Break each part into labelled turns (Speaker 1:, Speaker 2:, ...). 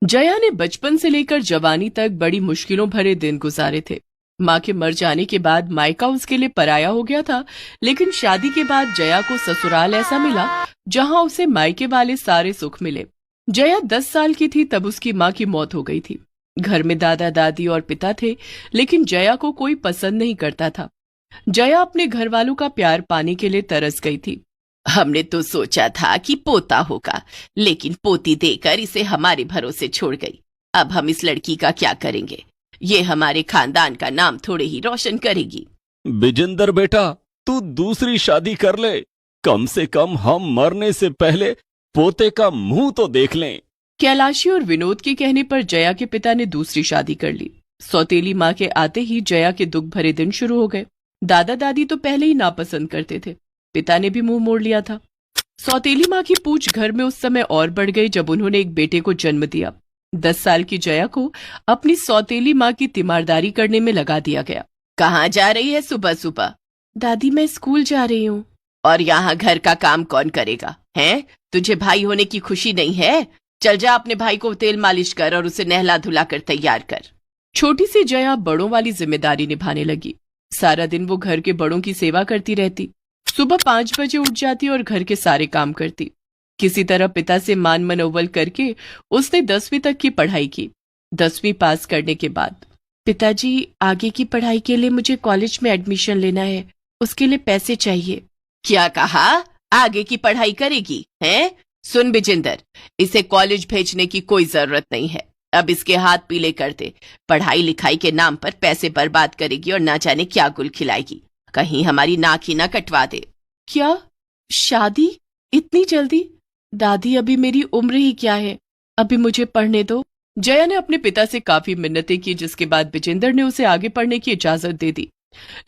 Speaker 1: जया ने बचपन से लेकर जवानी तक बड़ी मुश्किलों भरे दिन गुजारे थे। माँ के मर जाने के बाद मायका उसके लिए पराया हो गया था, लेकिन शादी के बाद जया को ससुराल ऐसा मिला जहां उसे मायके वाले सारे सुख मिले। जया 10 साल की थी तब उसकी माँ की मौत हो गई थी। घर में दादा दादी और पिता थे, लेकिन जया को कोई पसंद नहीं करता था। जया अपने घर वालों का प्यार पाने के लिए तरस गई थी। हमने तो सोचा था कि पोता होगा, लेकिन पोती देकर इसे हमारे भरोसे छोड़ गई। अब हम इस लड़की का क्या करेंगे? ये हमारे खानदान का नाम थोड़े ही रोशन करेगी।
Speaker 2: बिजेंदर बेटा, तू दूसरी शादी कर ले। कम से कम हम मरने से पहले पोते का मुंह तो देख लें।
Speaker 1: कैलाशी और विनोद के कहने पर जया के पिता ने दूसरी शादी कर ली। सौतेली माँ के आते ही जया के दुख भरे दिन शुरू हो गए। दादा दादी तो पहले ही नापसंद करते थे, पिता ने भी मुंह मोड़ लिया था। सौतेली माँ की पूछ घर में उस समय और बढ़ गई जब उन्होंने एक बेटे को जन्म दिया। 10 साल की जया को अपनी सौतेली माँ की तीमारदारी करने में लगा दिया गया। कहाँ जा रही है सुबह सुबह? दादी, मैं स्कूल जा रही हूँ। और यहाँ घर का काम कौन करेगा? हैं? तुझे भाई होने की खुशी नहीं है? चल जा, अपने भाई को तेल मालिश कर और उसे नहला धुला कर तैयार कर। छोटी सी जया बड़ों वाली जिम्मेदारी निभाने लगी। सारा दिन वो घर के बड़ों की सेवा करती रहती। सुबह 5 बजे उठ जाती और घर के सारे काम करती। किसी तरह पिता से मान मनोवल करके उसने 10वीं तक की पढ़ाई की। 10वीं पास करने के बाद, पिताजी, आगे की पढ़ाई के लिए मुझे कॉलेज में एडमिशन लेना है, उसके लिए पैसे चाहिए। क्या कहा? आगे की पढ़ाई करेगी हैं? सुन बिजेंदर, इसे कॉलेज भेजने की कोई जरूरत नहीं है। अब इसके हाथ पीले कर दे। पढ़ाई लिखाई के नाम पर पैसे बर्बाद करेगी और ना जाने क्या गुल खिलाएगी। कहीं हमारी नाक ही ना कटवा दे। क्या? शादी इतनी जल्दी? दादी, अभी मेरी उम्र ही क्या है, अभी मुझे पढ़ने दो। जया ने अपने पिता से काफी मिन्नतें की, जिसके बाद विजेंदर ने उसे आगे पढ़ने की इजाजत दे दी।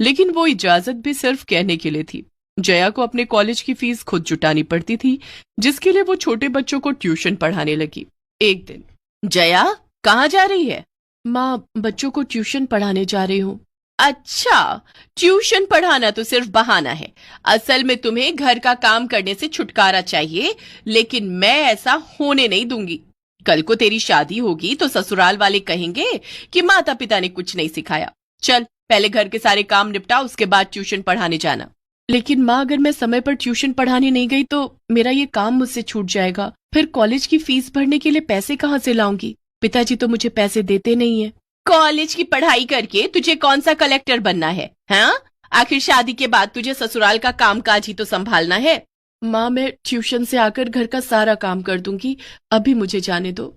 Speaker 1: लेकिन वो इजाजत भी सिर्फ कहने के लिए थी। जया को अपने कॉलेज की फीस खुद जुटानी पड़ती थी, जिसके लिए वो छोटे बच्चों को ट्यूशन पढ़ाने लगी। एक दिन, जया कहाँ जा रही है? माँ, बच्चों को ट्यूशन पढ़ाने जा रही हूँ। अच्छा, ट्यूशन पढ़ाना तो सिर्फ बहाना है। असल में तुम्हें घर का काम करने से छुटकारा चाहिए, लेकिन मैं ऐसा होने नहीं दूंगी। कल को तेरी शादी होगी तो ससुराल वाले कहेंगे कि माता पिता ने कुछ नहीं सिखाया। चल, पहले घर के सारे काम निपटा, उसके बाद ट्यूशन पढ़ाने जाना। लेकिन माँ, अगर मैं समय पर ट्यूशन पढ़ाने नहीं गई तो मेरा ये काम मुझसे छूट जाएगा। फिर कॉलेज की फीस भरने के लिए पैसे कहाँ से लाऊंगी? पिताजी तो मुझे पैसे देते नहीं है। कॉलेज की पढ़ाई करके तुझे कौन सा कलेक्टर बनना है? हाँ, आखिर शादी के बाद तुझे ससुराल का कामकाज ही तो संभालना है। माँ, मैं ट्यूशन से आकर घर का सारा काम कर दूंगी, अभी मुझे जाने दो।